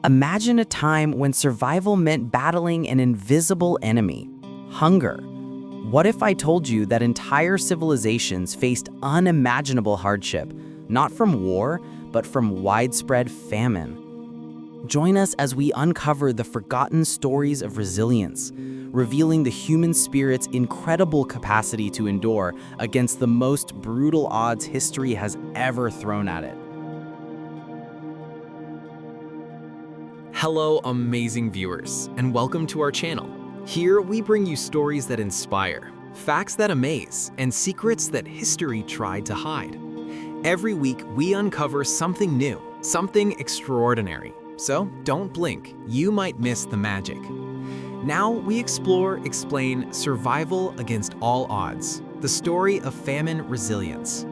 Imagine a time when survival meant battling an invisible enemy, hunger. What if I told you that entire civilizations faced unimaginable hardship, not from war, but from widespread famine? Join us as we uncover the forgotten stories of resilience, revealing the human spirit's incredible capacity to endure against the most brutal odds history has ever thrown at it. Hello, amazing viewers, and welcome to our channel. Here, we bring you stories that inspire, facts that amaze, and secrets that history tried to hide. Every week, we uncover something new, something extraordinary. So don't blink, you might miss the magic. Now we explain survival against all odds, the story of famine resilience.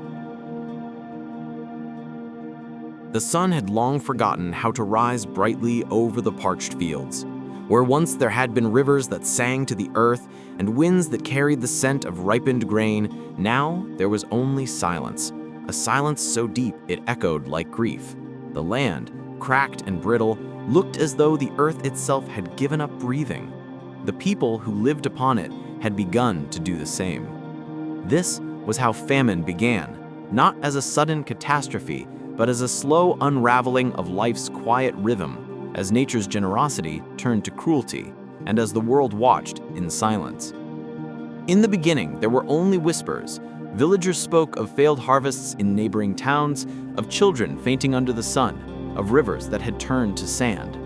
The sun had long forgotten how to rise brightly over the parched fields. Where once there had been rivers that sang to the earth and winds that carried the scent of ripened grain, now there was only silence, a silence so deep it echoed like grief. The land, cracked and brittle, looked as though the earth itself had given up breathing. The people who lived upon it had begun to do the same. This was how famine began, not as a sudden catastrophe, but as a slow unraveling of life's quiet rhythm, as nature's generosity turned to cruelty, and as the world watched in silence. In the beginning, there were only whispers. Villagers spoke of failed harvests in neighboring towns, of children fainting under the sun, of rivers that had turned to sand.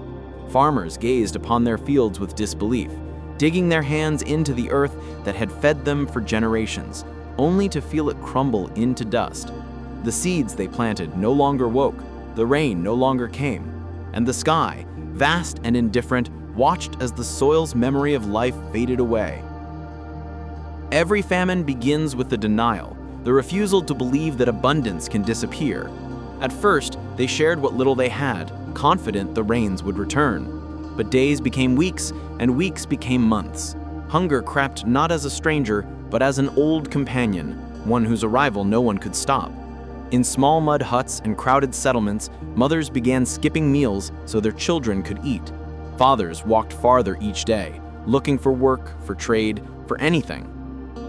Farmers gazed upon their fields with disbelief, digging their hands into the earth that had fed them for generations, only to feel it crumble into dust. The seeds they planted no longer woke, the rain no longer came, and the sky, vast and indifferent, watched as the soil's memory of life faded away. Every famine begins with the denial, the refusal to believe that abundance can disappear. At first, they shared what little they had, confident the rains would return. But days became weeks, and weeks became months. Hunger crept not as a stranger, but as an old companion, one whose arrival no one could stop. In small mud huts and crowded settlements, mothers began skipping meals so their children could eat. Fathers walked farther each day, looking for work, for trade, for anything.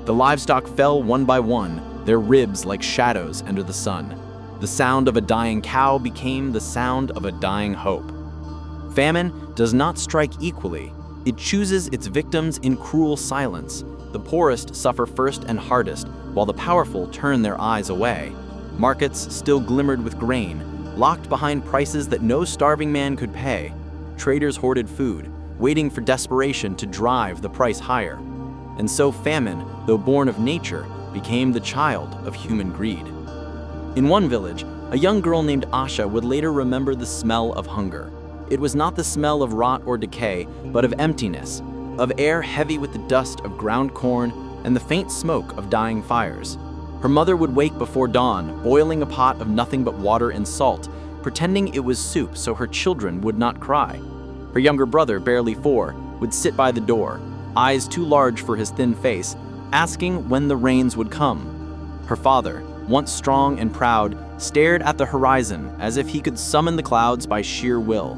The livestock fell one by one, their ribs like shadows under the sun. The sound of a dying cow became the sound of a dying hope. Famine does not strike equally. It chooses its victims in cruel silence. The poorest suffer first and hardest, while the powerful turn their eyes away. Markets still glimmered with grain, locked behind prices that no starving man could pay. Traders hoarded food, waiting for desperation to drive the price higher. And so famine, though born of nature, became the child of human greed. In one village, a young girl named Asha would later remember the smell of hunger. It was not the smell of rot or decay, but of emptiness, of air heavy with the dust of ground corn and the faint smoke of dying fires. Her mother would wake before dawn, boiling a pot of nothing but water and salt, pretending it was soup so her children would not cry. Her younger brother, barely 4, would sit by the door, eyes too large for his thin face, asking when the rains would come. Her father, once strong and proud, stared at the horizon as if he could summon the clouds by sheer will.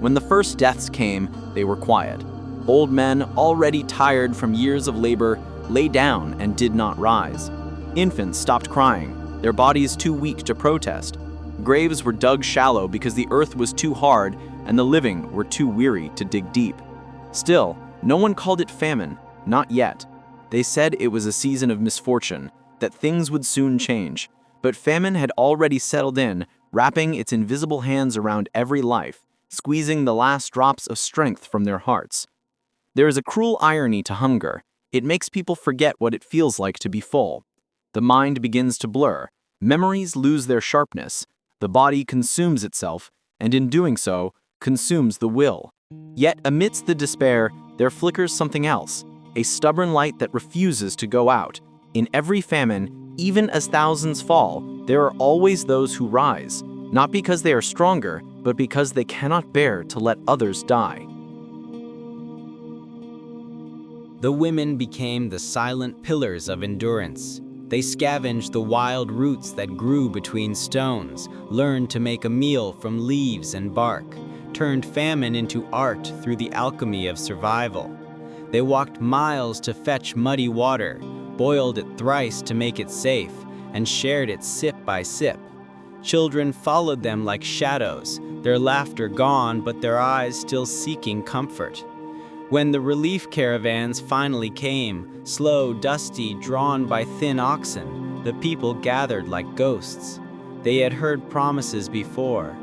When the first deaths came, they were quiet. Old men, already tired from years of labor, lay down and did not rise. Infants stopped crying, their bodies too weak to protest. Graves were dug shallow because the earth was too hard and the living were too weary to dig deep. Still, no one called it famine, not yet. They said it was a season of misfortune, that things would soon change. But famine had already settled in, wrapping its invisible hands around every life, squeezing the last drops of strength from their hearts. There is a cruel irony to hunger. It makes people forget what it feels like to be full. The mind begins to blur, memories lose their sharpness, the body consumes itself, and in doing so, consumes the will. Yet amidst the despair, there flickers something else, a stubborn light that refuses to go out. In every famine, even as thousands fall, there are always those who rise, not because they are stronger, but because they cannot bear to let others die. The women became the silent pillars of endurance. They scavenged the wild roots that grew between stones, learned to make a meal from leaves and bark, turned famine into art through the alchemy of survival. They walked miles to fetch muddy water, boiled it thrice to make it safe, and shared it sip by sip. Children followed them like shadows, their laughter gone, but their eyes still seeking comfort. When the relief caravans finally came, slow, dusty, drawn by thin oxen, the people gathered like ghosts. They had heard promises before,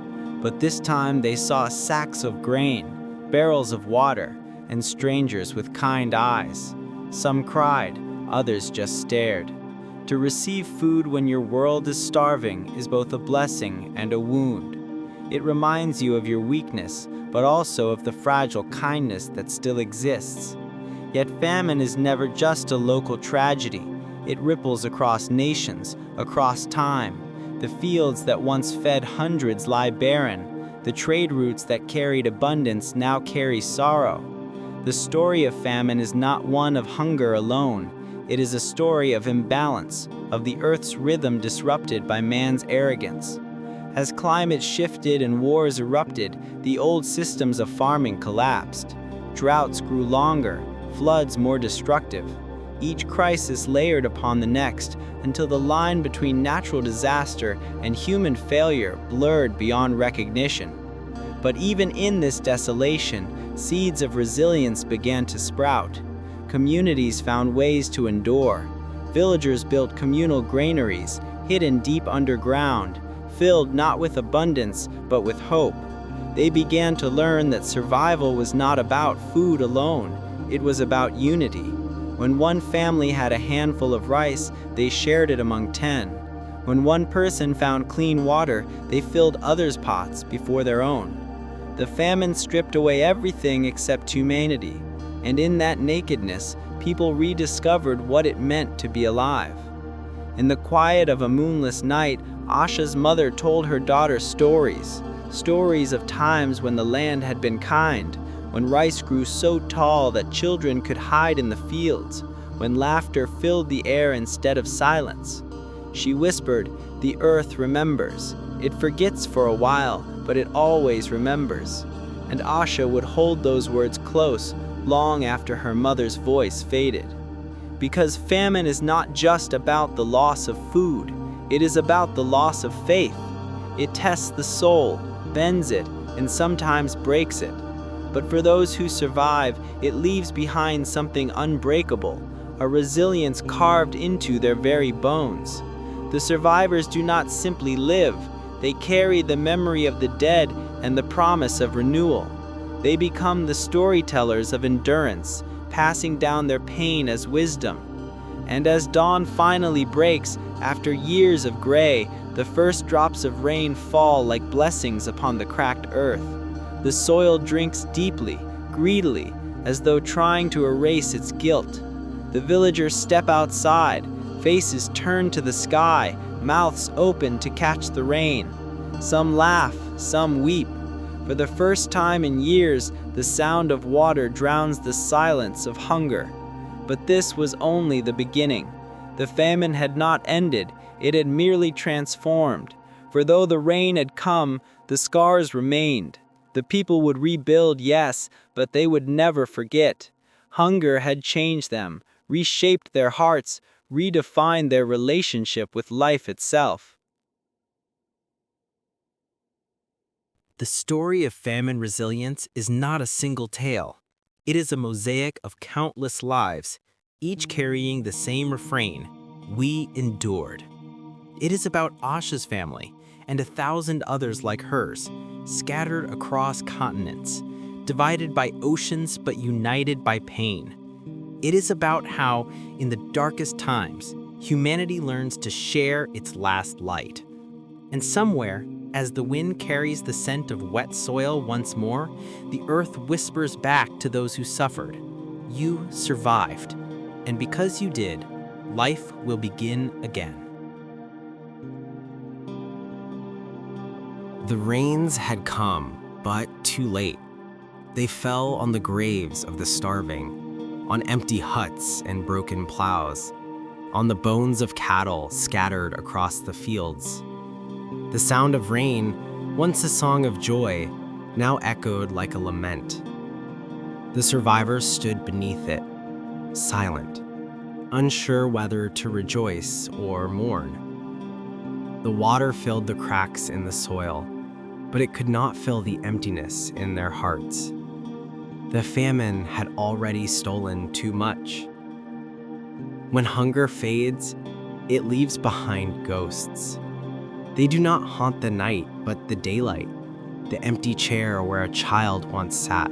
but this time they saw sacks of grain, barrels of water, and strangers with kind eyes. Some cried, others just stared. To receive food when your world is starving is both a blessing and a wound. It reminds you of your weakness, but also of the fragile kindness that still exists. Yet famine is never just a local tragedy. It ripples across nations, across time. The fields that once fed hundreds lie barren. The trade routes that carried abundance now carry sorrow. The story of famine is not one of hunger alone. It is a story of imbalance, of the earth's rhythm disrupted by man's arrogance. As climate shifted and wars erupted, the old systems of farming collapsed. Droughts grew longer, floods more destructive. Each crisis layered upon the next until the line between natural disaster and human failure blurred beyond recognition. But even in this desolation, seeds of resilience began to sprout. Communities found ways to endure. Villagers built communal granaries, hidden deep underground, filled not with abundance, but with hope. They began to learn that survival was not about food alone, it was about unity. When one family had a handful of rice, they shared it among 10. When one person found clean water, they filled others' pots before their own. The famine stripped away everything except humanity, and in that nakedness, people rediscovered what it meant to be alive. In the quiet of a moonless night, Asha's mother told her daughter stories of times when the land had been kind, when rice grew so tall that children could hide in the fields, when laughter filled the air instead of silence. She whispered, "The earth remembers. It forgets for a while, but it always remembers." And Asha would hold those words close long after her mother's voice faded. Because famine is not just about the loss of food, it is about the loss of faith. It tests the soul, bends it, and sometimes breaks it. But for those who survive, it leaves behind something unbreakable, a resilience carved into their very bones. The survivors do not simply live, they carry the memory of the dead and the promise of renewal. They become the storytellers of endurance, passing down their pain as wisdom. And as dawn finally breaks, after years of gray, the first drops of rain fall like blessings upon the cracked earth. The soil drinks deeply, greedily, as though trying to erase its guilt. The villagers step outside, faces turned to the sky, mouths open to catch the rain. Some laugh, some weep. For the first time in years, the sound of water drowns the silence of hunger. But this was only the beginning. The famine had not ended, it had merely transformed. For though the rain had come, the scars remained. The people would rebuild, yes, but they would never forget. Hunger had changed them, reshaped their hearts, redefined their relationship with life itself. The story of famine resilience is not a single tale. It is a mosaic of countless lives, each carrying the same refrain: we endured. It is about Asha's family and 1,000 others like hers, scattered across continents, divided by oceans but united by pain. It is about how, in the darkest times, humanity learns to share its last light. And somewhere, as the wind carries the scent of wet soil once more, the earth whispers back to those who suffered, "You survived, and because you did, life will begin again." The rains had come, but too late. They fell on the graves of the starving, on empty huts and broken plows, on the bones of cattle scattered across the fields. The sound of rain, once a song of joy, now echoed like a lament. The survivors stood beneath it, silent, unsure whether to rejoice or mourn. The water filled the cracks in the soil, but it could not fill the emptiness in their hearts. The famine had already stolen too much. When hunger fades, it leaves behind ghosts. They do not haunt the night, but the daylight, the empty chair where a child once sat,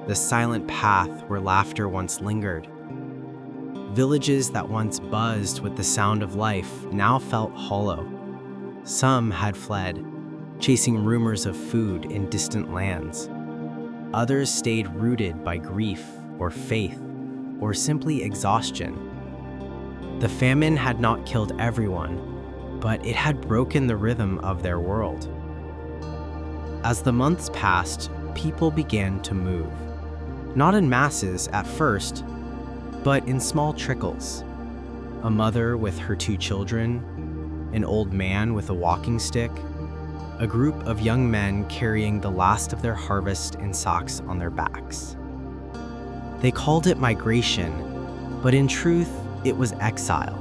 the silent path where laughter once lingered. Villages that once buzzed with the sound of life now felt hollow. Some had fled, chasing rumors of food in distant lands. Others stayed rooted by grief or faith or simply exhaustion. The famine had not killed everyone, but it had broken the rhythm of their world. As the months passed, people began to move. Not in masses at first, but in small trickles. A mother with her 2 children, an old man with a walking stick, a group of young men carrying the last of their harvest in sacks on their backs. They called it migration, but in truth, it was exile.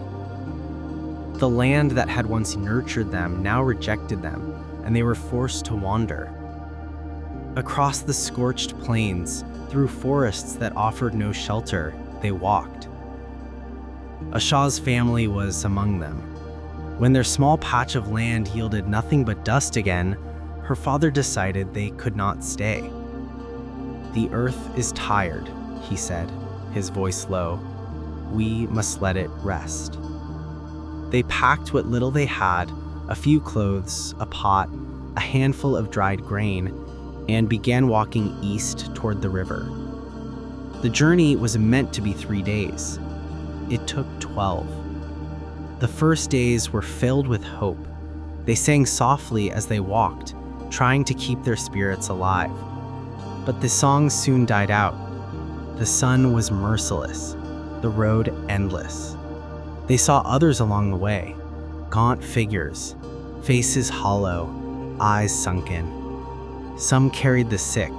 The land that had once nurtured them now rejected them, and they were forced to wander. Across the scorched plains, through forests that offered no shelter, they walked. Asha's family was among them. When their small patch of land yielded nothing but dust again, her father decided they could not stay. "The earth is tired," he said, his voice low. "We must let it rest." They packed what little they had, a few clothes, a pot, a handful of dried grain, and began walking east toward the river. The journey was meant to be 3 days. It took 12. The first days were filled with hope. They sang softly as they walked, trying to keep their spirits alive. But the songs soon died out. The sun was merciless, the road endless. They saw others along the way, gaunt figures, faces hollow, eyes sunken. Some carried the sick,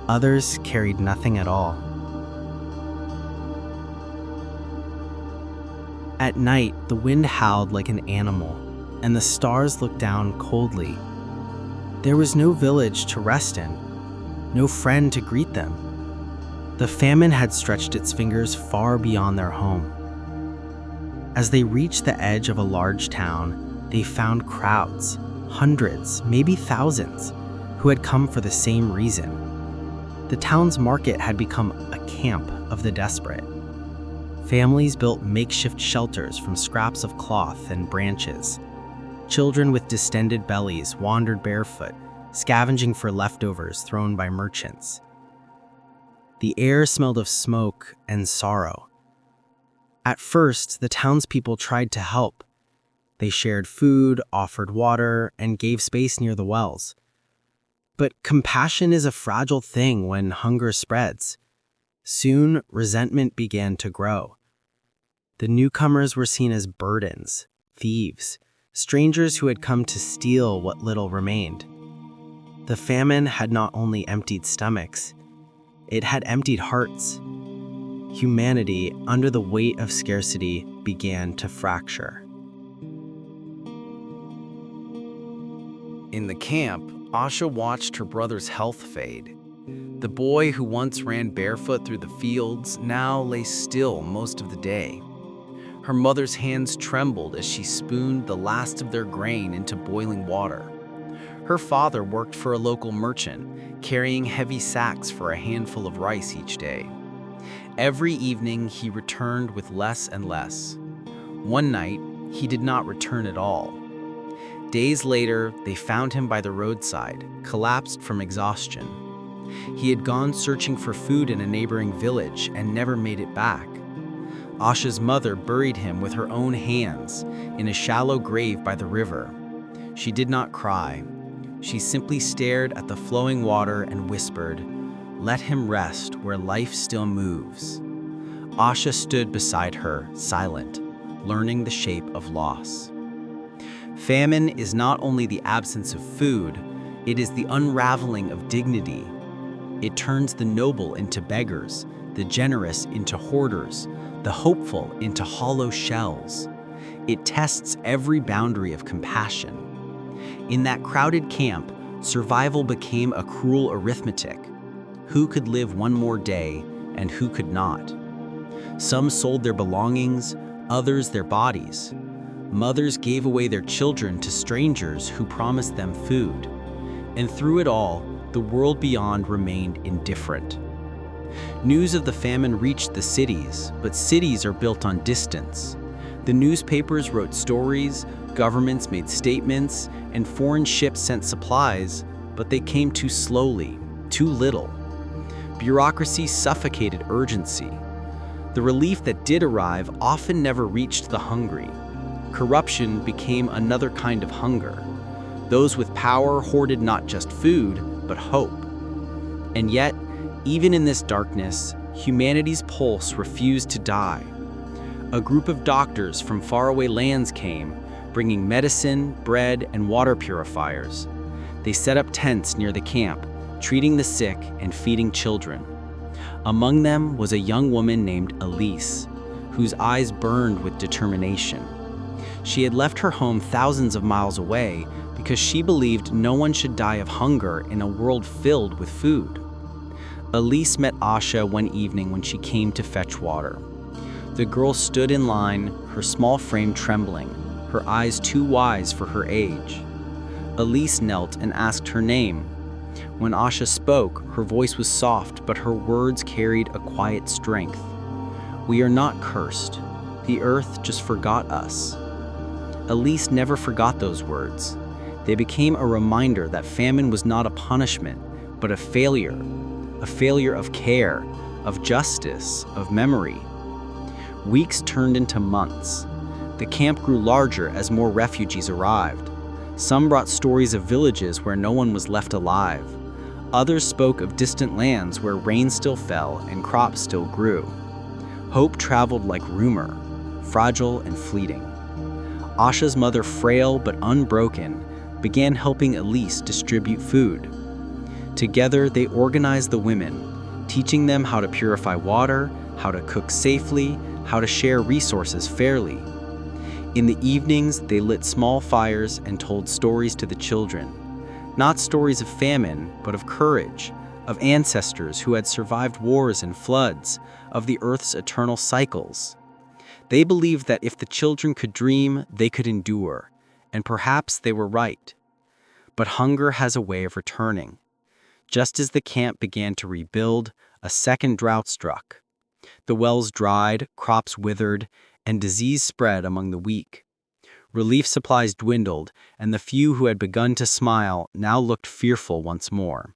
others carried nothing at all. At night, the wind howled like an animal, and the stars looked down coldly. There was no village to rest in, no friend to greet them. The famine had stretched its fingers far beyond their home. As they reached the edge of a large town, they found crowds, hundreds, maybe thousands, who had come for the same reason. The town's market had become a camp of the desperate. Families built makeshift shelters from scraps of cloth and branches. Children with distended bellies wandered barefoot, scavenging for leftovers thrown by merchants. The air smelled of smoke and sorrow. At first, the townspeople tried to help. They shared food, offered water, and gave space near the wells. But compassion is a fragile thing when hunger spreads. Soon, resentment began to grow. The newcomers were seen as burdens, thieves, strangers who had come to steal what little remained. The famine had not only emptied stomachs, it had emptied hearts. Humanity, under the weight of scarcity, began to fracture. In the camp, Asha watched her brother's health fade. The boy who once ran barefoot through the fields now lay still most of the day. Her mother's hands trembled as she spooned the last of their grain into boiling water. Her father worked for a local merchant, carrying heavy sacks for a handful of rice each day. Every evening, he returned with less and less. One night, he did not return at all. Days later, they found him by the roadside, collapsed from exhaustion. He had gone searching for food in a neighboring village and never made it back. Asha's mother buried him with her own hands in a shallow grave by the river. She did not cry. She simply stared at the flowing water and whispered, "Let him rest where life still moves." Asha stood beside her, silent, learning the shape of loss. Famine is not only the absence of food, It is the unraveling of dignity. It turns the noble into beggars, the generous into hoarders, the hopeful into hollow shells. It tests every boundary of compassion. In that crowded camp, survival became a cruel arithmetic. Who could live one more day and who could not? Some sold their belongings, others their bodies. Mothers gave away their children to strangers who promised them food. And through it all, the world beyond remained indifferent. News of the famine reached the cities, but cities are built on distance. The newspapers wrote stories, governments made statements, and foreign ships sent supplies, but they came too slowly, too little. Bureaucracy suffocated urgency. The relief that did arrive often never reached the hungry. Corruption became another kind of hunger. Those with power hoarded not just food, but hope. And yet, even in this darkness, humanity's pulse refused to die. A group of doctors from faraway lands came, bringing medicine, bread, and water purifiers. They set up tents near the camp, treating the sick and feeding children. Among them was a young woman named Elise, whose eyes burned with determination. She had left her home thousands of miles away because she believed no one should die of hunger in a world filled with food. Elise met Asha one evening when she came to fetch water. The girl stood in line, her small frame trembling, her eyes too wise for her age. Elise knelt and asked her name. When Asha spoke, her voice was soft, but her words carried a quiet strength. "We are not cursed. The earth just forgot us." Elise never forgot those words. They became a reminder that famine was not a punishment, but a failure of care, of justice, of memory. Weeks turned into months. The camp grew larger as more refugees arrived. Some brought stories of villages where no one was left alive. Others spoke of distant lands where rain still fell and crops still grew. Hope traveled like rumor, fragile and fleeting. Asha's mother, frail but unbroken, began helping Elise distribute food. Together, they organized the women, teaching them how to purify water, how to cook safely, how to share resources fairly. In the evenings, they lit small fires and told stories to the children. Not stories of famine, but of courage, of ancestors who had survived wars and floods, of the earth's eternal cycles. They believed that if the children could dream, they could endure, and perhaps they were right. But hunger has a way of returning. Just as the camp began to rebuild, a second drought struck. The wells dried, crops withered, and disease spread among the weak. Relief supplies dwindled, and the few who had begun to smile now looked fearful once more.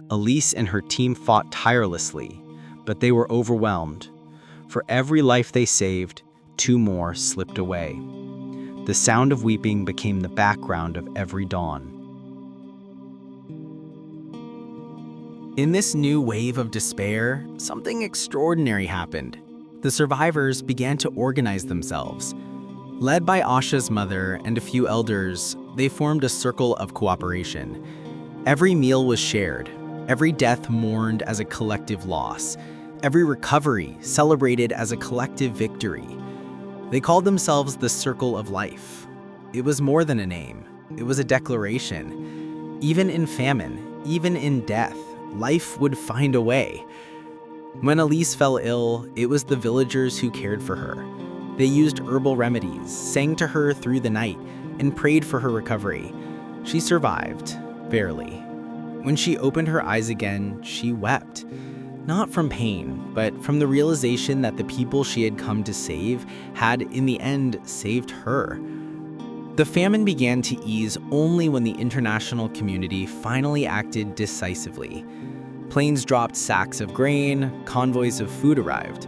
Elise and her team fought tirelessly, but they were overwhelmed. For every life they saved, 2 more slipped away. The sound of weeping became the background of every dawn. In this new wave of despair, something extraordinary happened. The survivors began to organize themselves. Led by Asha's mother and a few elders, they formed a circle of cooperation. Every meal was shared, every death mourned as a collective loss, every recovery celebrated as a collective victory. They called themselves the Circle of Life. It was more than a name, it was a declaration. Even in famine, even in death, life would find a way. When Elise fell ill, it was the villagers who cared for her. They used herbal remedies, sang to her through the night, and prayed for her recovery. She survived, barely. When she opened her eyes again, she wept. Not from pain, but from the realization that the people she had come to save had, in the end, saved her. The famine began to ease only when the international community finally acted decisively. Planes dropped sacks of grain, convoys of food arrived.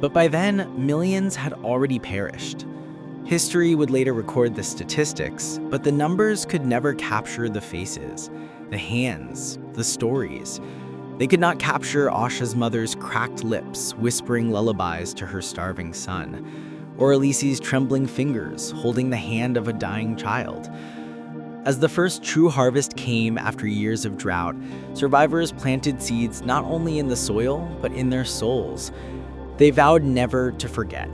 But by then, millions had already perished. History would later record the statistics, but the numbers could never capture the faces, the hands, the stories. They could not capture Asha's mother's cracked lips whispering lullabies to her starving son, or Elise's trembling fingers holding the hand of a dying child. As the first true harvest came after years of drought, survivors planted seeds not only in the soil, but in their souls. They vowed never to forget.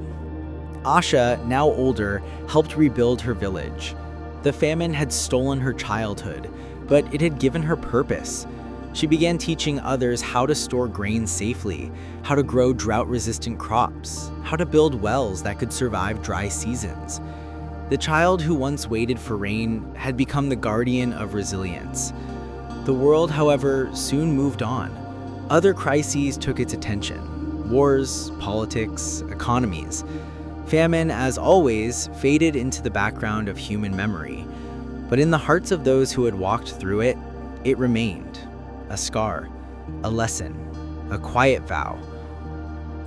Asha, now older, helped rebuild her village. The famine had stolen her childhood, but it had given her purpose. She began teaching others how to store grain safely, how to grow drought-resistant crops, how to build wells that could survive dry seasons. The child who once waited for rain had become the guardian of resilience. The world, however, soon moved on. Other crises took its attention: wars, politics, economies. Famine, as always, faded into the background of human memory. But in the hearts of those who had walked through it, it remained. A scar, a lesson, a quiet vow.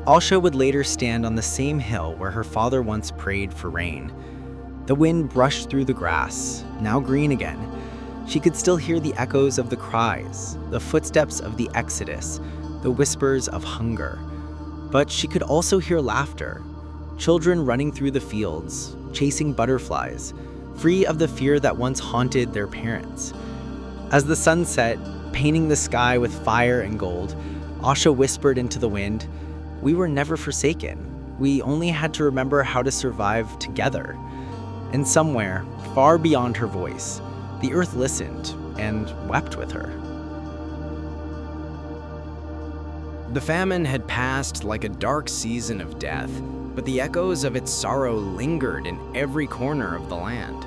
Asha would later stand on the same hill where her father once prayed for rain. The wind brushed through the grass, now green again. She could still hear the echoes of the cries, the footsteps of the exodus, the whispers of hunger. But she could also hear laughter. Children running through the fields, chasing butterflies, free of the fear that once haunted their parents. As the sun set, painting the sky with fire and gold, Asha whispered into the wind, "We were never forsaken. We only had to remember how to survive together." And somewhere, far beyond her voice, the earth listened and wept with her. The famine had passed like a dark season of death, but the echoes of its sorrow lingered in every corner of the land.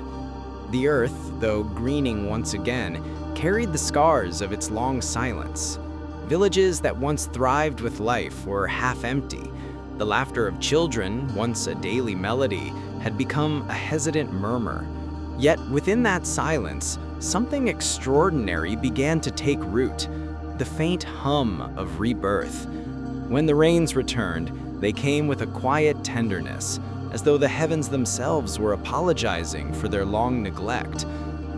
The earth, though greening once again, carried the scars of its long silence. Villages that once thrived with life were half empty. The laughter of children, once a daily melody, had become a hesitant murmur. Yet within that silence, something extraordinary began to take root: the faint hum of rebirth. When the rains returned, they came with a quiet tenderness, as though the heavens themselves were apologizing for their long neglect.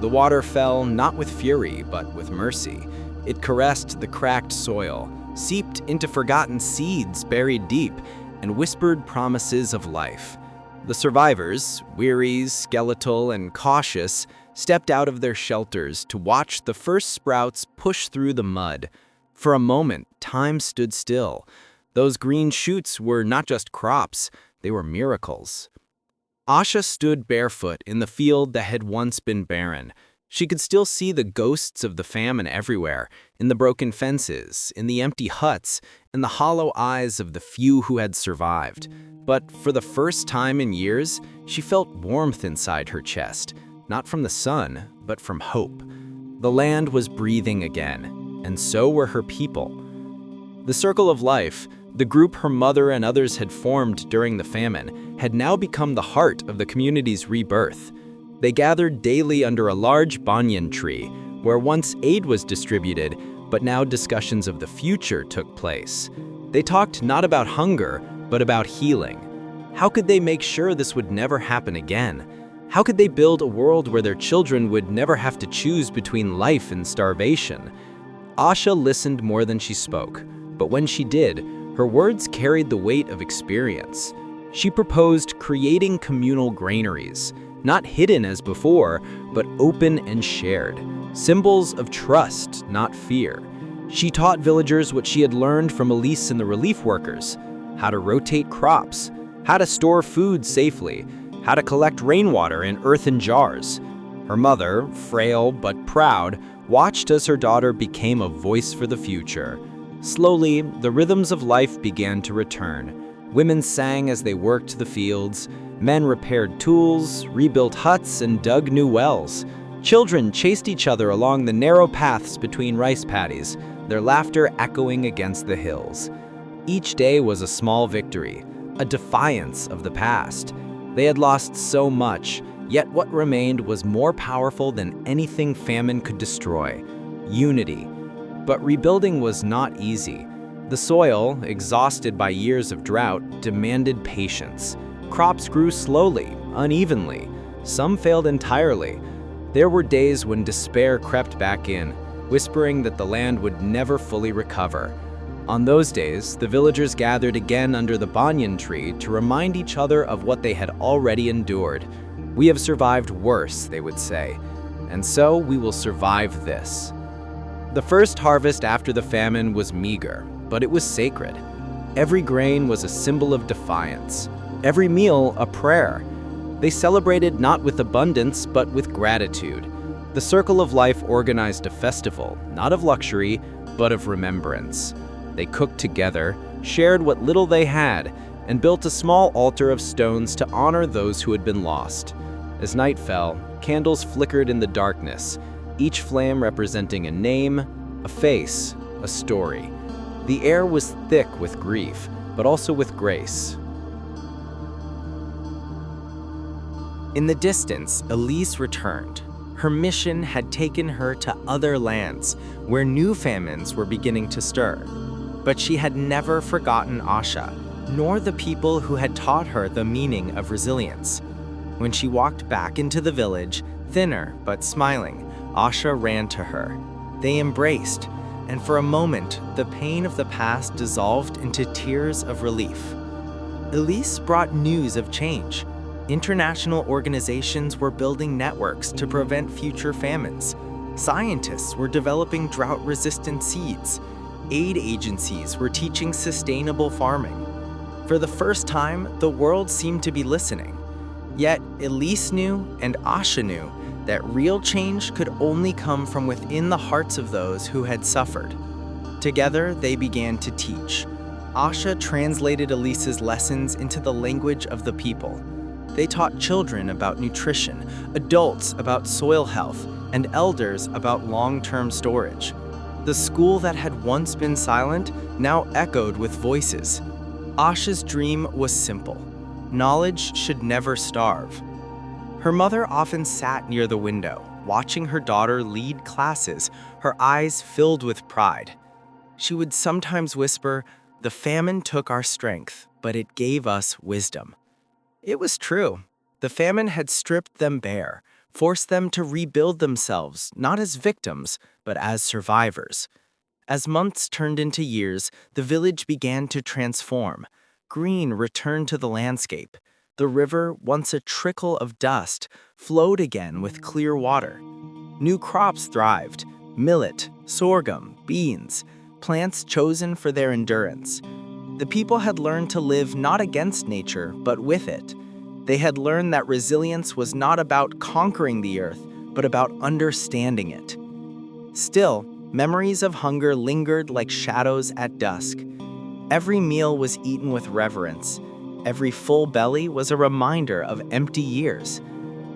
The water fell not with fury, but with mercy. It caressed the cracked soil, seeped into forgotten seeds buried deep, and whispered promises of life. The survivors, weary, skeletal, and cautious, stepped out of their shelters to watch the first sprouts push through the mud. For a moment, time stood still. Those green shoots were not just crops, they were miracles. Asha stood barefoot in the field that had once been barren. She could still see the ghosts of the famine everywhere, in the broken fences, in the empty huts, and the hollow eyes of the few who had survived. But for the first time in years, she felt warmth inside her chest, not from the sun, but from hope. The land was breathing again, and so were her people. The circle of life, the group her mother and others had formed during the famine, had now become the heart of the community's rebirth. They gathered daily under a large banyan tree, where once aid was distributed, but now discussions of the future took place. They talked not about hunger, but about healing. How could they make sure this would never happen again? How could they build a world where their children would never have to choose between life and starvation? Asha listened more than she spoke, but when she did, her words carried the weight of experience. She proposed creating communal granaries, not hidden as before, but open and shared. Symbols of trust, not fear. She taught villagers what she had learned from Elise and the relief workers: how to rotate crops, how to store food safely, how to collect rainwater in earthen jars. Her mother, frail but proud, watched as her daughter became a voice for the future. Slowly, the rhythms of life began to return. Women sang as they worked the fields. Men repaired tools, rebuilt huts, and dug new wells. Children chased each other along the narrow paths between rice paddies, their laughter echoing against the hills. Each day was a small victory, a defiance of the past. They had lost so much, yet what remained was more powerful than anything famine could destroy: unity. But rebuilding was not easy. The soil, exhausted by years of drought, demanded patience. Crops grew slowly, unevenly. Some failed entirely. There were days when despair crept back in, whispering that the land would never fully recover. On those days, the villagers gathered again under the banyan tree to remind each other of what they had already endured. "We have survived worse," they would say. and so we will survive this. The first harvest after the famine was meager, but it was sacred. Every grain was a symbol of defiance, every meal a prayer. They celebrated not with abundance, but with gratitude. The Circle of Life organized a festival, not of luxury, but of remembrance. They cooked together, shared what little they had, and built a small altar of stones to honor those who had been lost. As night fell, candles flickered in the darkness, each flame representing a name, a face, a story. The air was thick with grief, but also with grace. In the distance, Elise returned. Her mission had taken her to other lands, where new famines were beginning to stir. But she had never forgotten Asha, nor the people who had taught her the meaning of resilience. When she walked back into the village, thinner but smiling, Asha ran to her. They embraced, and for a moment, the pain of the past dissolved into tears of relief. Elise brought news of change. International organizations were building networks to prevent future famines. Scientists were developing drought-resistant seeds. Aid agencies were teaching sustainable farming. For the first time, the world seemed to be listening. Yet, Elise knew and Asha knew that real change could only come from within the hearts of those who had suffered. Together, they began to teach. Asha translated Elise's lessons into the language of the people. They taught children about nutrition, adults about soil health, and elders about long-term storage. The school that had once been silent now echoed with voices. Asha's dream was simple. Knowledge should never starve. Her mother often sat near the window, watching her daughter lead classes, her eyes filled with pride. She would sometimes whisper, "The famine took our strength, but it gave us wisdom." It was true. The famine had stripped them bare, forced them to rebuild themselves, not as victims, but as survivors. As months turned into years, the village began to transform. Green returned to the landscape. The river, once a trickle of dust, flowed again with clear water. New crops thrived: millet, sorghum, beans, plants chosen for their endurance. The people had learned to live not against nature, but with it. They had learned that resilience was not about conquering the earth, but about understanding it. Still, memories of hunger lingered like shadows at dusk. Every meal was eaten with reverence. Every full belly was a reminder of empty years.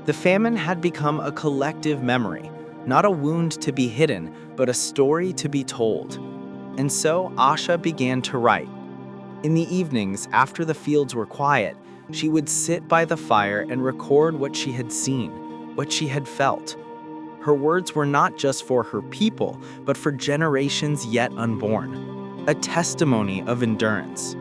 The famine had become a collective memory, not a wound to be hidden, but a story to be told. And so Asha began to write. In the evenings, after the fields were quiet, she would sit by the fire and record what she had seen, what she had felt. Her words were not just for her people, but for generations yet unborn, a testimony of endurance.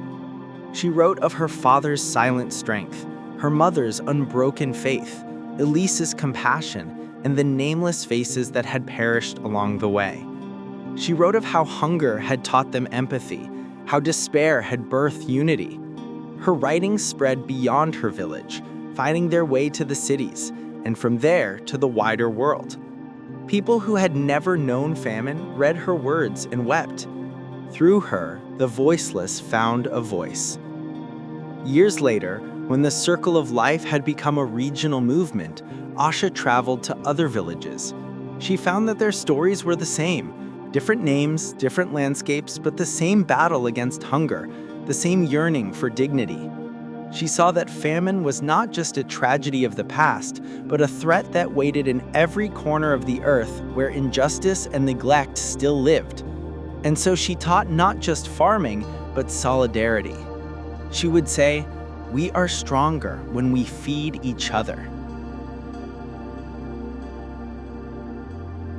She wrote of her father's silent strength, her mother's unbroken faith, Elise's compassion, and the nameless faces that had perished along the way. She wrote of how hunger had taught them empathy, how despair had birthed unity. Her writings spread beyond her village, finding their way to the cities, and from there to the wider world. People who had never known famine read her words and wept. Through her, the voiceless found a voice. Years later, when the Circle of Life had become a regional movement, Asha traveled to other villages. She found that their stories were the same. Different names, different landscapes, but the same battle against hunger, the same yearning for dignity. She saw that famine was not just a tragedy of the past, but a threat that waited in every corner of the earth where injustice and neglect still lived. And so she taught not just farming, but solidarity. She would say, "We are stronger when we feed each other."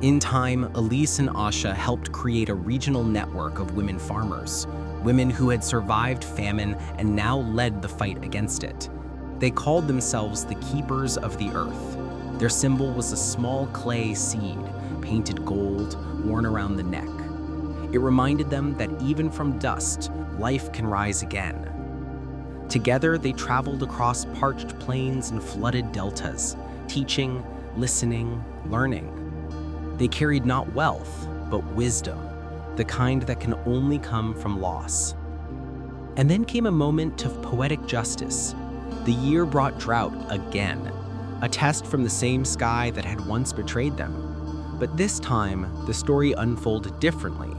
In time, Elise and Asha helped create a regional network of women farmers, women who had survived famine and now led the fight against it. They called themselves the Keepers of the Earth. Their symbol was a small clay seed, painted gold, worn around the neck. It reminded them that even from dust, life can rise again. Together, they traveled across parched plains and flooded deltas, teaching, listening, learning. They carried not wealth, but wisdom, the kind that can only come from loss. And then came a moment of poetic justice. The year brought drought again, a test from the same sky that had once betrayed them. But this time, the story unfolded differently.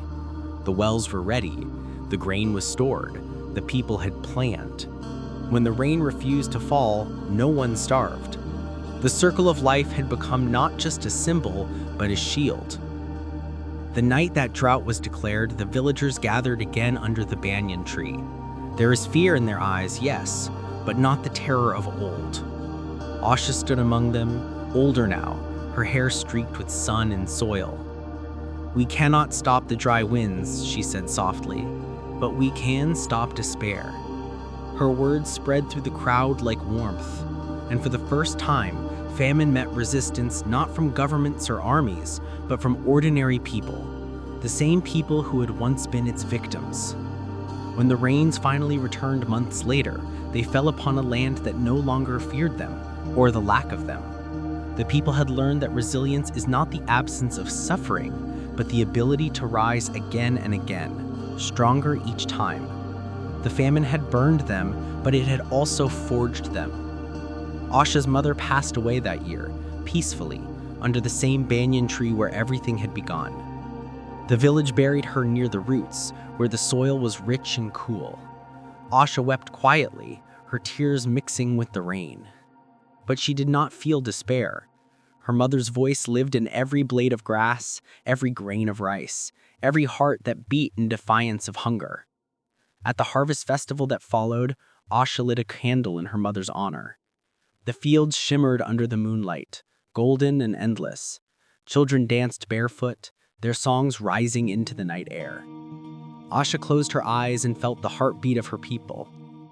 The wells were ready, the grain was stored, the people had planned. When the rain refused to fall, no one starved. The circle of life had become not just a symbol, but a shield. The night that drought was declared, the villagers gathered again under the banyan tree. There is fear in their eyes, yes, but not the terror of old. Asha stood among them, older now, her hair streaked with sun and soil. "We cannot stop the dry winds," she said softly, "but we can stop despair." Her words spread through the crowd like warmth, and for the first time, famine met resistance not from governments or armies, but from ordinary people, the same people who had once been its victims. When the rains finally returned months later, they fell upon a land that no longer feared them, or the lack of them. The people had learned that resilience is not the absence of suffering, but the ability to rise again and again, stronger each time. The famine had burned them, but it had also forged them. Asha's mother passed away that year, peacefully, under the same banyan tree where everything had begun. The village buried her near the roots, where the soil was rich and cool. Asha wept quietly, her tears mixing with the rain. But she did not feel despair. Her mother's voice lived in every blade of grass, every grain of rice, every heart that beat in defiance of hunger. At the harvest festival that followed, Asha lit a candle in her mother's honor. The fields shimmered under the moonlight, golden and endless. Children danced barefoot, their songs rising into the night air. Asha closed her eyes and felt the heartbeat of her people,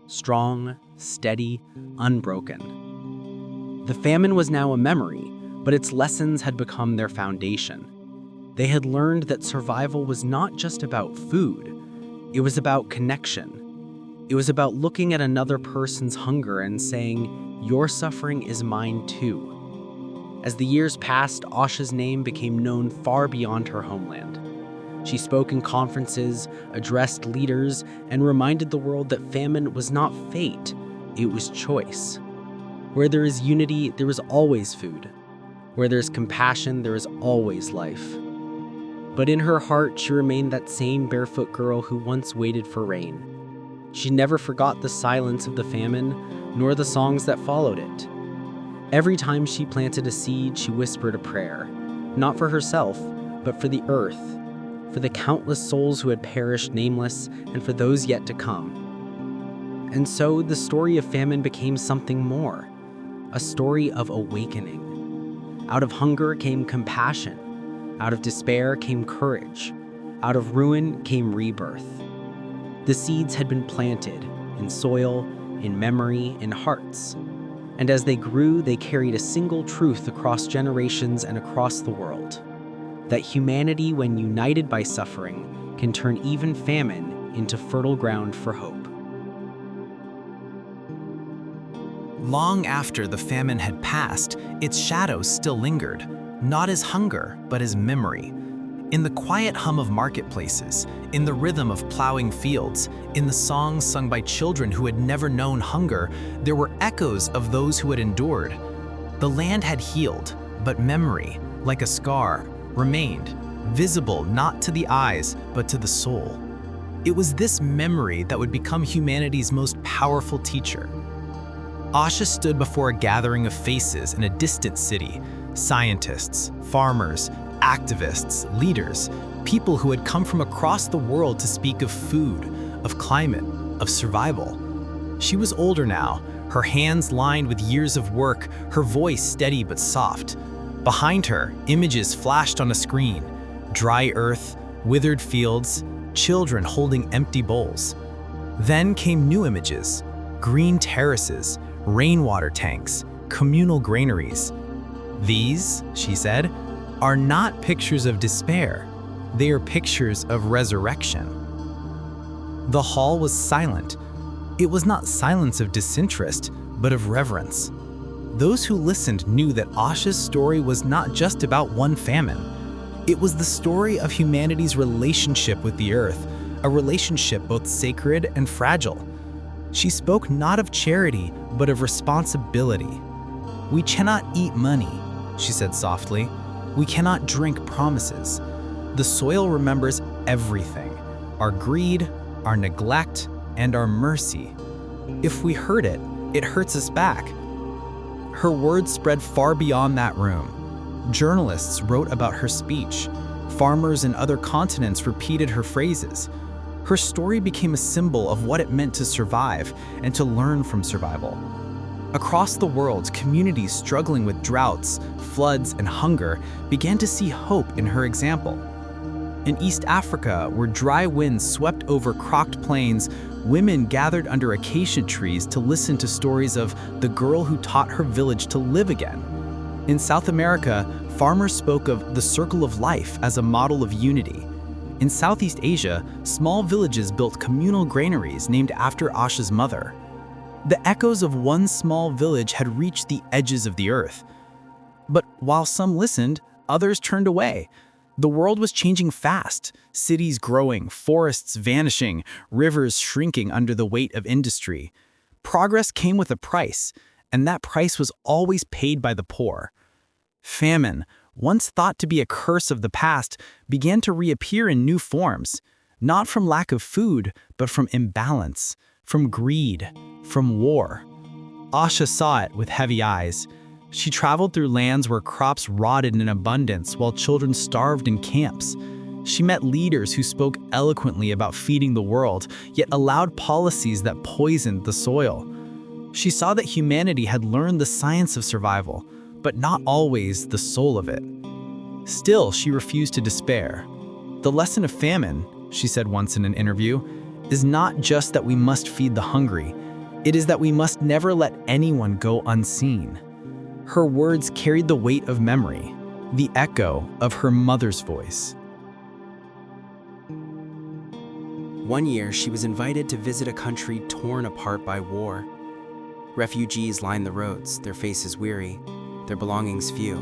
strong, steady, unbroken. The famine was now a memory, but its lessons had become their foundation. They had learned that survival was not just about food, it was about connection. It was about looking at another person's hunger and saying, "Your suffering is mine too." As the years passed, Asha's name became known far beyond her homeland. She spoke in conferences, addressed leaders, and reminded the world that famine was not fate, it was choice. Where there is unity, there is always food. Where there is compassion, there is always life. But in her heart, she remained that same barefoot girl who once waited for rain. She never forgot the silence of the famine, nor the songs that followed it. Every time she planted a seed, she whispered a prayer, not for herself, but for the earth, for the countless souls who had perished nameless, and for those yet to come. And so the story of famine became something more, a story of awakening. Out of hunger came compassion, out of despair came courage, out of ruin came rebirth. The seeds had been planted in soil, in memory, in hearts. And as they grew, they carried a single truth across generations and across the world: that humanity, when united by suffering, can turn even famine into fertile ground for hope. Long after the famine had passed, its shadows still lingered, not as hunger, but as memory. In the quiet hum of marketplaces, in the rhythm of plowing fields, in the songs sung by children who had never known hunger, there were echoes of those who had endured. The land had healed, but memory, like a scar, remained, visible not to the eyes, but to the soul. It was this memory that would become humanity's most powerful teacher. Asha stood before a gathering of faces in a distant city: scientists, farmers, activists, leaders, people who had come from across the world to speak of food, of climate, of survival. She was older now, her hands lined with years of work, her voice steady but soft. Behind her, images flashed on a screen: dry earth, withered fields, children holding empty bowls. Then came new images: green terraces, rainwater tanks, communal granaries. "These," she said, "are not pictures of despair. They are pictures of resurrection." The hall was silent. It was not silence of disinterest, but of reverence. Those who listened knew that Asha's story was not just about one famine. It was the story of humanity's relationship with the earth, a relationship both sacred and fragile. She spoke not of charity, but of responsibility. "We cannot eat money," she said softly. "We cannot drink promises. The soil remembers everything, our greed, our neglect, and our mercy. If we hurt it, it hurts us back." Her words spread far beyond that room. Journalists wrote about her speech. Farmers in other continents repeated her phrases. Her story became a symbol of what it meant to survive and to learn from survival. Across the world, communities struggling with droughts, floods, and hunger began to see hope in her example. In East Africa, where dry winds swept over crocked plains, women gathered under acacia trees to listen to stories of the girl who taught her village to live again. In South America, farmers spoke of the circle of life as a model of unity. In Southeast Asia, small villages built communal granaries named after Asha's mother. The echoes of one small village had reached the edges of the earth. But while some listened, others turned away. The world was changing fast, cities growing, forests vanishing, rivers shrinking under the weight of industry. Progress came with a price, and that price was always paid by the poor. Famine, once thought to be a curse of the past, began to reappear in new forms, not from lack of food, but from imbalance, from greed, from war. Asha saw it with heavy eyes. She traveled through lands where crops rotted in abundance while children starved in camps. She met leaders who spoke eloquently about feeding the world, yet allowed policies that poisoned the soil. She saw that humanity had learned the science of survival, but not always the soul of it. Still, she refused to despair. "The lesson of famine," she said once in an interview, "is not just that we must feed the hungry. It is that we must never let anyone go unseen." Her words carried the weight of memory, the echo of her mother's voice. One year, she was invited to visit a country torn apart by war. Refugees lined the roads, their faces weary, their belongings few.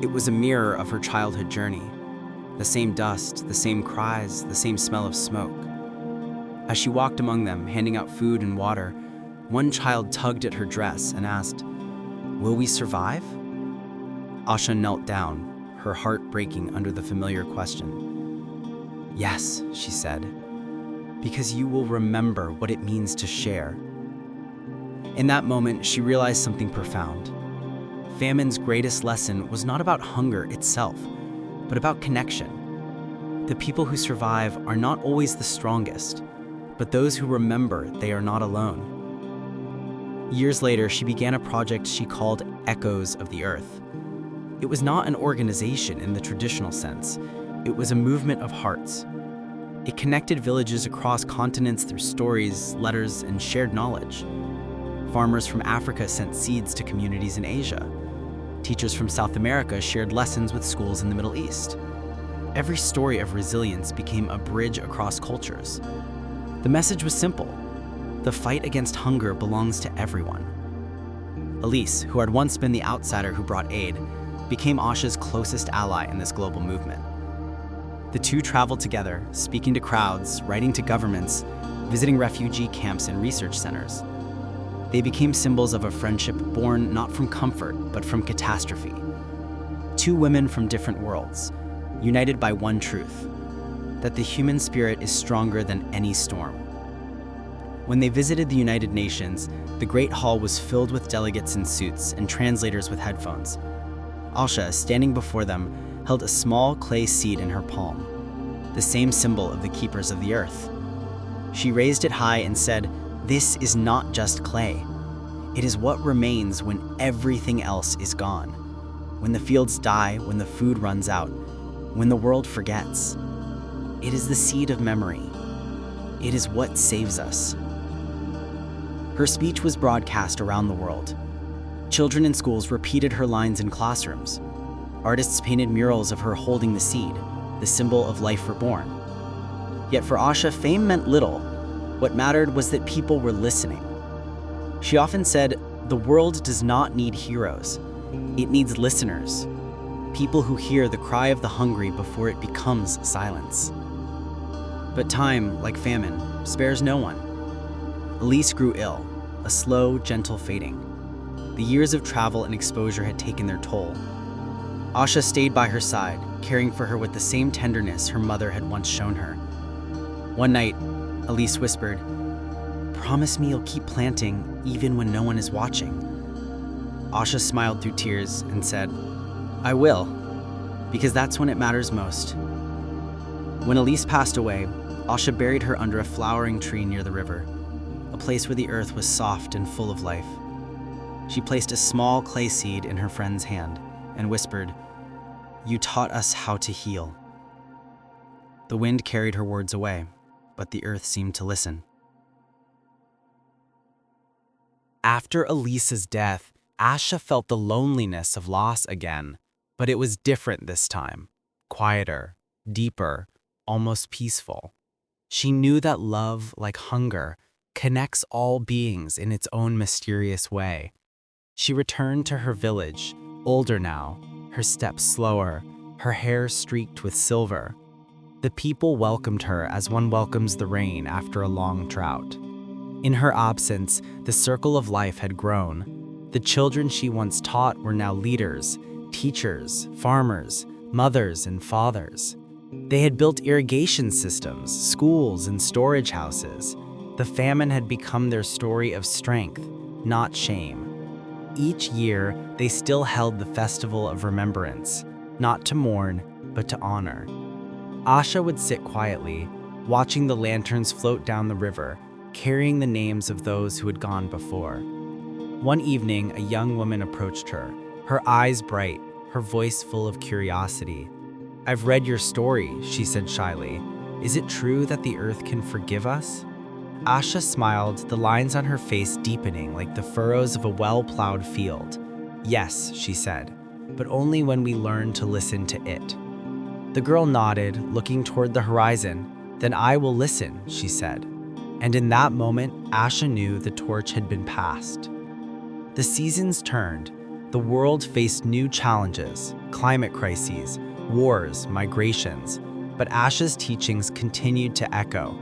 It was a mirror of her childhood journey. The same dust, the same cries, the same smell of smoke. As she walked among them, handing out food and water, one child tugged at her dress and asked, "Will we survive?" Asha knelt down, her heart breaking under the familiar question. "Yes," she said, "because you will remember what it means to share." In that moment, she realized something profound. Famine's greatest lesson was not about hunger itself, but about connection. The people who survive are not always the strongest, but those who remember they are not alone. Years later, she began a project she called Echoes of the Earth. It was not an organization in the traditional sense. It was a movement of hearts. It connected villages across continents through stories, letters, and shared knowledge. Farmers from Africa sent seeds to communities in Asia. Teachers from South America shared lessons with schools in the Middle East. Every story of resilience became a bridge across cultures. The message was simple. The fight against hunger belongs to everyone. Elise, who had once been the outsider who brought aid, became Asha's closest ally in this global movement. The two traveled together, speaking to crowds, writing to governments, visiting refugee camps and research centers. They became symbols of a friendship born not from comfort, but from catastrophe. Two women from different worlds, united by one truth, that the human spirit is stronger than any storm. When they visited the United Nations, the Great Hall was filled with delegates in suits and translators with headphones. Asha, standing before them, held a small clay seed in her palm, the same symbol of the keepers of the earth. She raised it high and said, "This is not just clay. It is what remains when everything else is gone. When the fields die, when the food runs out, when the world forgets. It is the seed of memory. It is what saves us." Her speech was broadcast around the world. Children in schools repeated her lines in classrooms. Artists painted murals of her holding the seed, the symbol of life reborn. Yet for Asha, fame meant little. What mattered was that people were listening. She often said, The world does not need heroes. It needs listeners. People who hear the cry of the hungry before it becomes silence. But time, like famine, spares no one. Elise grew ill, a slow, gentle fading. The years of travel and exposure had taken their toll. Asha stayed by her side, caring for her with the same tenderness her mother had once shown her. One night, Elise whispered, "Promise me you'll keep planting even when no one is watching." Asha smiled through tears and said, "I will, because that's when it matters most." When Elise passed away, Asha buried her under a flowering tree near the river, a place where the earth was soft and full of life. She placed a small clay seed in her friend's hand and whispered, "You taught us how to heal." The wind carried her words away, but the earth seemed to listen. After Elise's death, Asha felt the loneliness of loss again, but it was different this time. Quieter, deeper, almost peaceful. She knew that love, like hunger, connects all beings in its own mysterious way. She returned to her village, older now, her steps slower, her hair streaked with silver. The people welcomed her as one welcomes the rain after a long drought. In her absence, the circle of life had grown. The children she once taught were now leaders, teachers, farmers, mothers, and fathers. They had built irrigation systems, schools, and storage houses. The famine had become their story of strength, not shame. Each year, they still held the festival of remembrance, not to mourn, but to honor. Asha would sit quietly, watching the lanterns float down the river, carrying the names of those who had gone before. One evening, a young woman approached her, her eyes bright, her voice full of curiosity. "I've read your story," she said shyly. "Is it true that the earth can forgive us?" Asha smiled, the lines on her face deepening like the furrows of a well-plowed field. "Yes," she said, "but only when we learn to listen to it." The girl nodded, looking toward the horizon. "Then I will listen," she said. And in that moment, Asha knew the torch had been passed. The seasons turned. The world faced new challenges, climate crises, wars, migrations. But Asha's teachings continued to echo.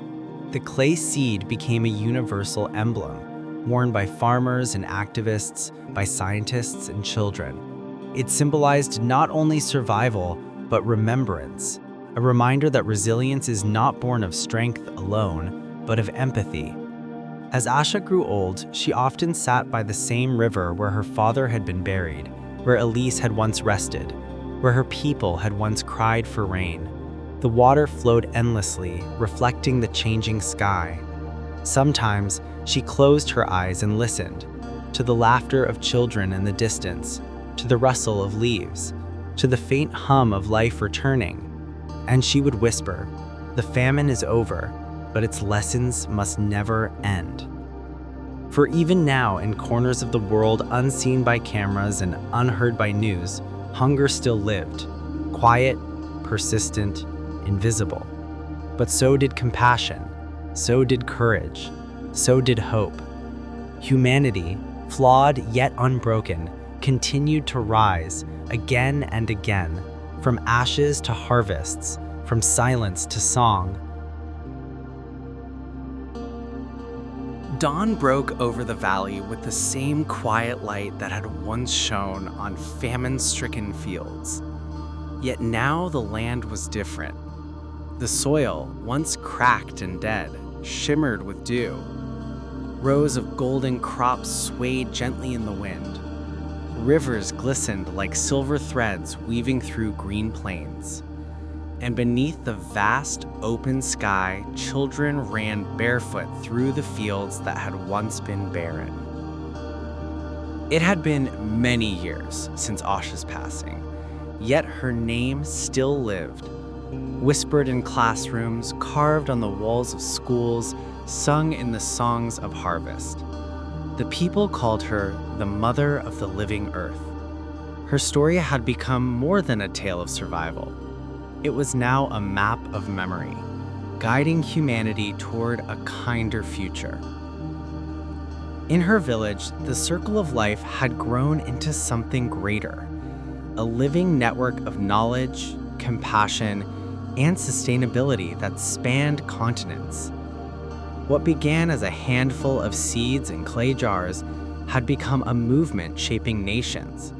The clay seed became a universal emblem, worn by farmers and activists, by scientists and children. It symbolized not only survival, but remembrance, a reminder that resilience is not born of strength alone, but of empathy. As Asha grew old, she often sat by the same river where her father had been buried, where Elise had once rested, where her people had once cried for rain. The water flowed endlessly, reflecting the changing sky. Sometimes she closed her eyes and listened, to the laughter of children in the distance, to the rustle of leaves, to the faint hum of life returning. And she would whisper, "The famine is over, but its lessons must never end." For even now, in corners of the world unseen by cameras and unheard by news, hunger still lived, quiet, persistent, invisible. But so did compassion, so did courage, so did hope. Humanity, flawed yet unbroken, continued to rise again and again, from ashes to harvests, from silence to song. Dawn broke over the valley with the same quiet light that had once shone on famine-stricken fields. Yet now the land was different. The soil, once cracked and dead, shimmered with dew. Rows of golden crops swayed gently in the wind. Rivers glistened like silver threads weaving through green plains. And beneath the vast, open sky, children ran barefoot through the fields that had once been barren. It had been many years since Asha's passing, yet her name still lived, whispered in classrooms, carved on the walls of schools, sung in the songs of harvest. The people called her the Mother of the Living Earth. Her story had become more than a tale of survival. It was now a map of memory, guiding humanity toward a kinder future. In her village, the circle of life had grown into something greater, a living network of knowledge, compassion, and sustainability that spanned continents. What began as a handful of seeds in clay jars had become a movement shaping nations.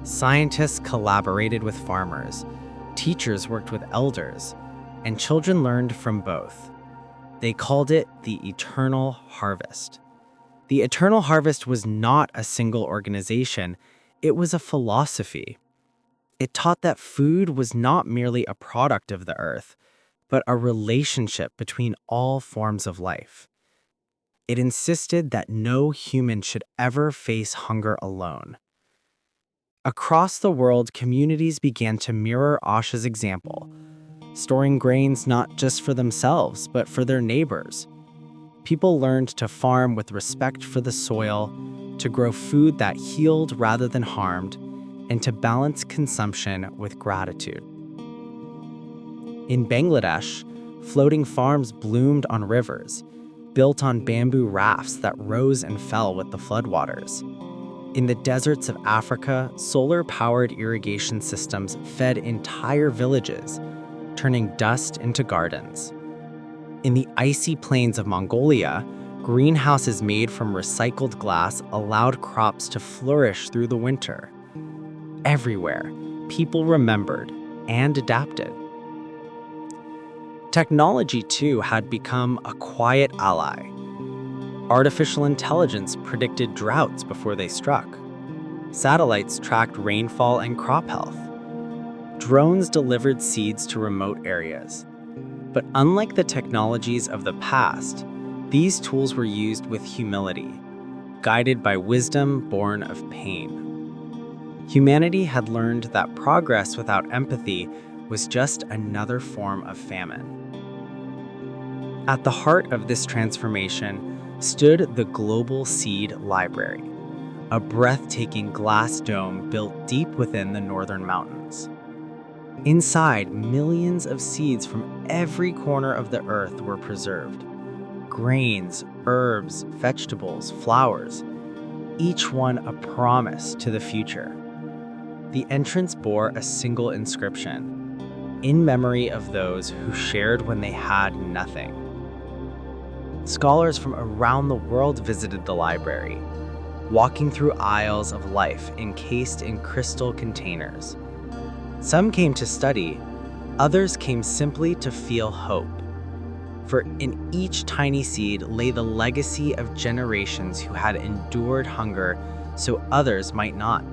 Scientists collaborated with farmers, teachers worked with elders, and children learned from both. They called it the Eternal Harvest. The Eternal Harvest was not a single organization, it was a philosophy. It taught that food was not merely a product of the earth, but a relationship between all forms of life. It insisted that no human should ever face hunger alone. Across the world, communities began to mirror Asha's example, storing grains not just for themselves, but for their neighbors. People learned to farm with respect for the soil, to grow food that healed rather than harmed, and to balance consumption with gratitude. In Bangladesh, floating farms bloomed on rivers, built on bamboo rafts that rose and fell with the floodwaters. In the deserts of Africa, solar-powered irrigation systems fed entire villages, turning dust into gardens. In the icy plains of Mongolia, greenhouses made from recycled glass allowed crops to flourish through the winter. Everywhere, people remembered and adapted. Technology, too, had become a quiet ally. Artificial intelligence predicted droughts before they struck. Satellites tracked rainfall and crop health. Drones delivered seeds to remote areas. But unlike the technologies of the past, these tools were used with humility, guided by wisdom born of pain. Humanity had learned that progress without empathy was just another form of famine. At the heart of this transformation stood the Global Seed Library, a breathtaking glass dome built deep within the northern mountains. Inside, millions of seeds from every corner of the earth were preserved. Grains, herbs, vegetables, flowers, each one a promise to the future. The entrance bore a single inscription, in memory of those who shared when they had nothing. Scholars from around the world visited the library, walking through aisles of life encased in crystal containers. Some came to study, others came simply to feel hope. For in each tiny seed lay the legacy of generations who had endured hunger so others might not.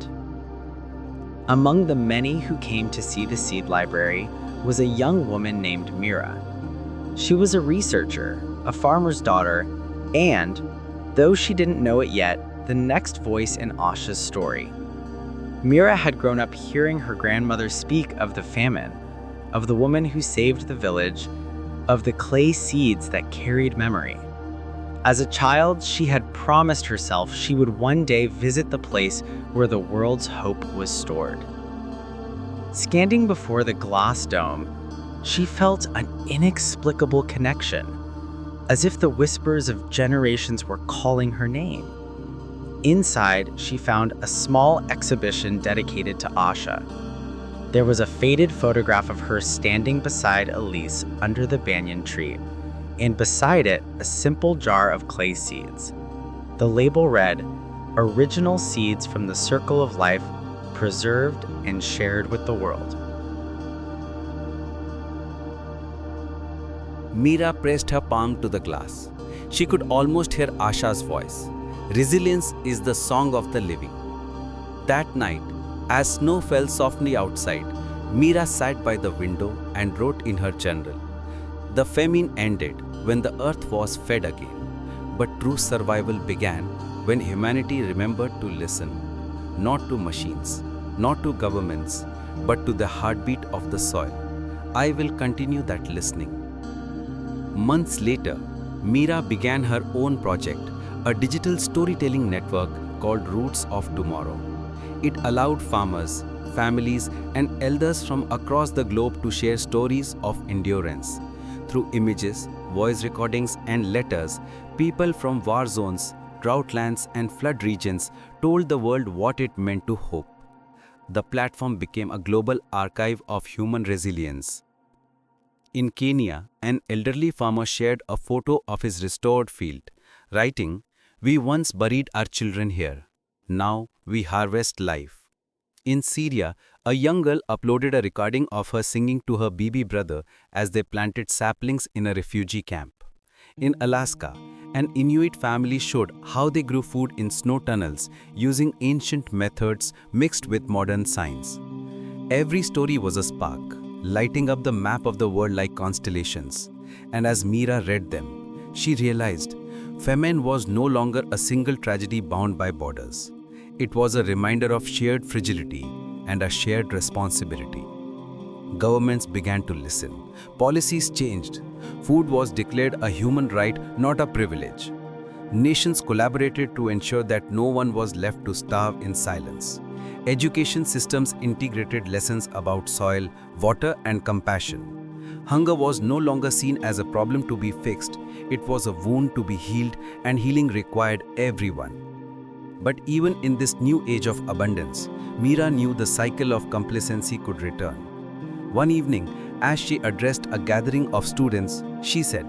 Among the many who came to see the seed library was a young woman named Mira. She was a researcher, a farmer's daughter, and, though she didn't know it yet, the next voice in Asha's story. Mira had grown up hearing her grandmother speak of the famine, of the woman who saved the village, of the clay seeds that carried memory. As a child, she had promised herself she would one day visit the place where the world's hope was stored. Standing before the glass dome, she felt an inexplicable connection, as if the whispers of generations were calling her name. Inside, she found a small exhibition dedicated to Asha. There was a faded photograph of her standing beside Elise under the banyan tree, and beside it, a simple jar of clay seeds. The label read, "Original seeds from the circle of life, preserved and shared with the world." Mira pressed her palm to the glass. She could almost hear Asha's voice. Resilience is the song of the living. That night, as snow fell softly outside, Mira sat by the window and wrote in her journal. The famine ended when the earth was fed again, but true survival began when humanity remembered to listen, not to machines, not to governments, but to the heartbeat of the soil. I will continue that listening. Months later, Mira began her own project, a digital storytelling network called Roots of Tomorrow. It allowed farmers, families, and elders from across the globe to share stories of endurance. Through images, voice recordings, and letters, people from war zones, droughlands, and flood regions told the world what it meant to hope. The platform became a global archive of human resilience. In Kenya, an elderly farmer shared a photo of his restored field, writing, "We once buried our children here. Now we harvest life." In Syria, a young girl uploaded a recording of her singing to her baby brother as they planted saplings in a refugee camp. In Alaska, an Inuit family showed how they grew food in snow tunnels using ancient methods mixed with modern science. Every story was a spark, lighting up the map of the world like constellations. And as Mira read them, she realized famine was no longer a single tragedy bound by borders. It was a reminder of shared fragility and a shared responsibility. Governments began to listen. Policies changed. Food was declared a human right, not a privilege. Nations collaborated to ensure that no one was left to starve in silence. Education systems integrated lessons about soil, water, and compassion. Hunger was no longer seen as a problem to be fixed. It was a wound to be healed, and healing required everyone. But even in this new age of abundance, Mira knew the cycle of complacency could return. One evening, as she addressed a gathering of students, she said,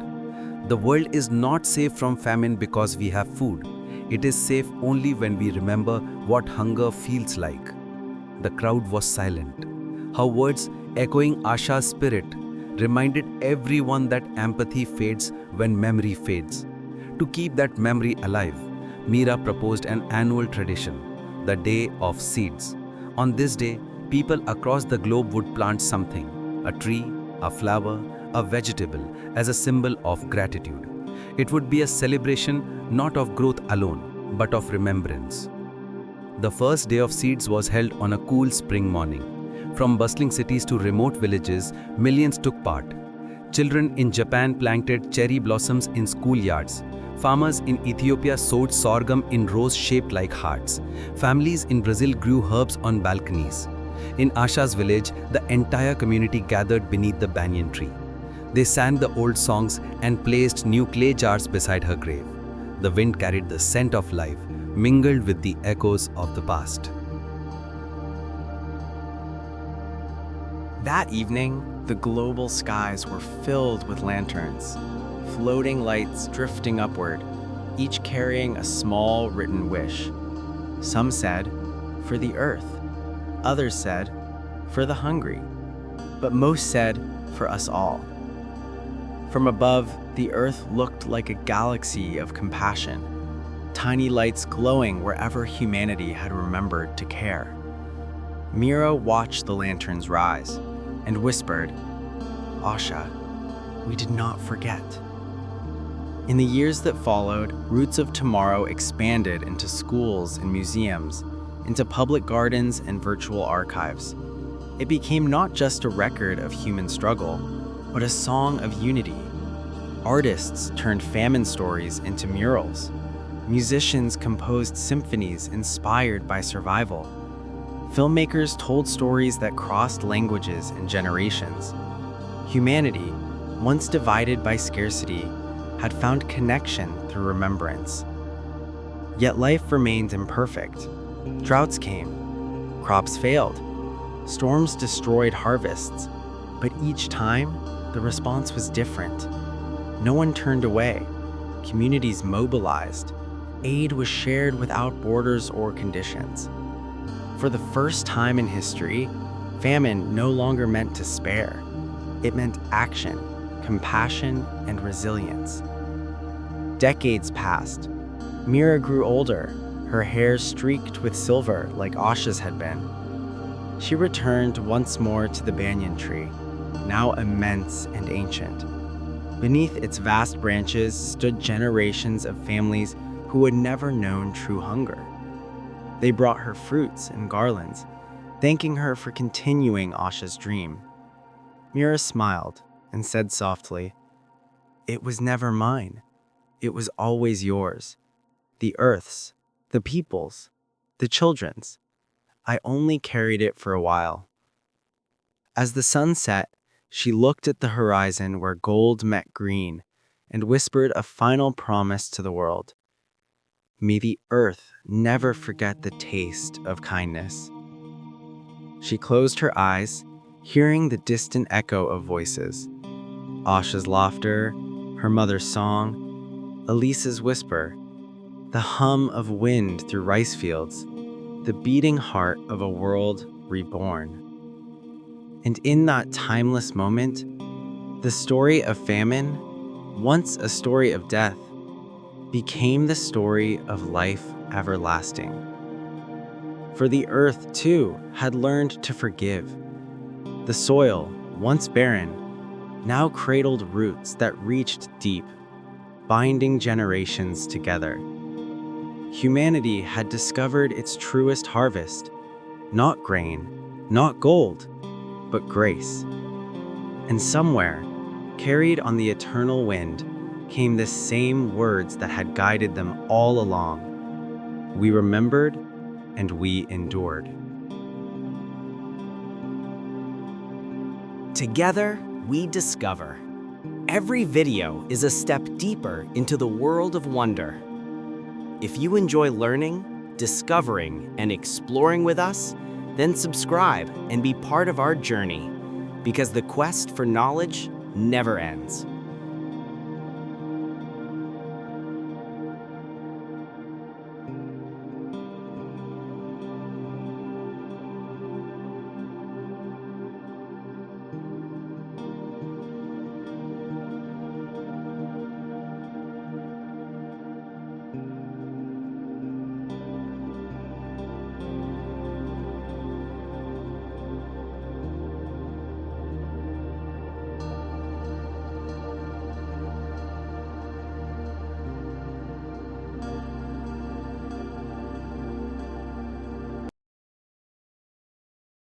"The world is not safe from famine because we have food. It is safe only when we remember what hunger feels like." The crowd was silent. Her words, echoing Asha's spirit, reminded everyone that empathy fades when memory fades. To keep that memory alive, Mira proposed an annual tradition, the Day of Seeds. On this day, people across the globe would plant something, a tree, a flower, a vegetable, as a symbol of gratitude. It would be a celebration not of growth alone, but of remembrance. The first Day of Seeds was held on a cool spring morning. From bustling cities to remote villages, millions took part. Children in Japan planted cherry blossoms in schoolyards. Farmers in Ethiopia sowed sorghum in rows shaped like hearts. Families in Brazil grew herbs on balconies. In Asha's village, the entire community gathered beneath the banyan tree. They sang the old songs and placed new clay jars beside her grave. The wind carried the scent of life, mingled with the echoes of the past. That evening, the global skies were filled with lanterns, floating lights drifting upward, each carrying a small written wish. Some said, "For the earth." Others said, "For the hungry." But most said, "For us all." From above, the earth looked like a galaxy of compassion, tiny lights glowing wherever humanity had remembered to care. Mira watched the lanterns rise and whispered, "Asha, we did not forget." In the years that followed, Roots of Tomorrow expanded into schools and museums, into public gardens and virtual archives. It became not just a record of human struggle, but a song of unity. Artists turned famine stories into murals. Musicians composed symphonies inspired by survival. Filmmakers told stories that crossed languages and generations. Humanity, once divided by scarcity, had found connection through remembrance. Yet life remained imperfect. Droughts came, crops failed, storms destroyed harvests, but each time, the response was different. No one turned away. Communities mobilized. Aid was shared without borders or conditions. For the first time in history, famine no longer meant to spare. It meant action, compassion, and resilience. Decades passed. Mira grew older, her hair streaked with silver like Asha's had been. She returned once more to the banyan tree, now immense and ancient. Beneath its vast branches stood generations of families who had never known true hunger. They brought her fruits and garlands, thanking her for continuing Asha's dream. Mira smiled and said softly, "It was never mine. It was always yours. The earth's, the people's, the children's. I only carried it for a while." As the sun set, she looked at the horizon where gold met green and whispered a final promise to the world. May the earth never forget the taste of kindness. She closed her eyes, hearing the distant echo of voices. Asha's laughter, her mother's song, Elisa's whisper, the hum of wind through rice fields, the beating heart of a world reborn. And in that timeless moment, the story of famine, once a story of death, became the story of life everlasting. For the earth, too, had learned to forgive. The soil, once barren, now cradled roots that reached deep, binding generations together. Humanity had discovered its truest harvest, not grain, not gold, but grace. And somewhere, carried on the eternal wind, came the same words that had guided them all along. We remembered and we endured. Together, we discover. Every video is a step deeper into the world of wonder. If you enjoy learning, discovering, and exploring with us, then subscribe and be part of our journey, because the quest for knowledge never ends.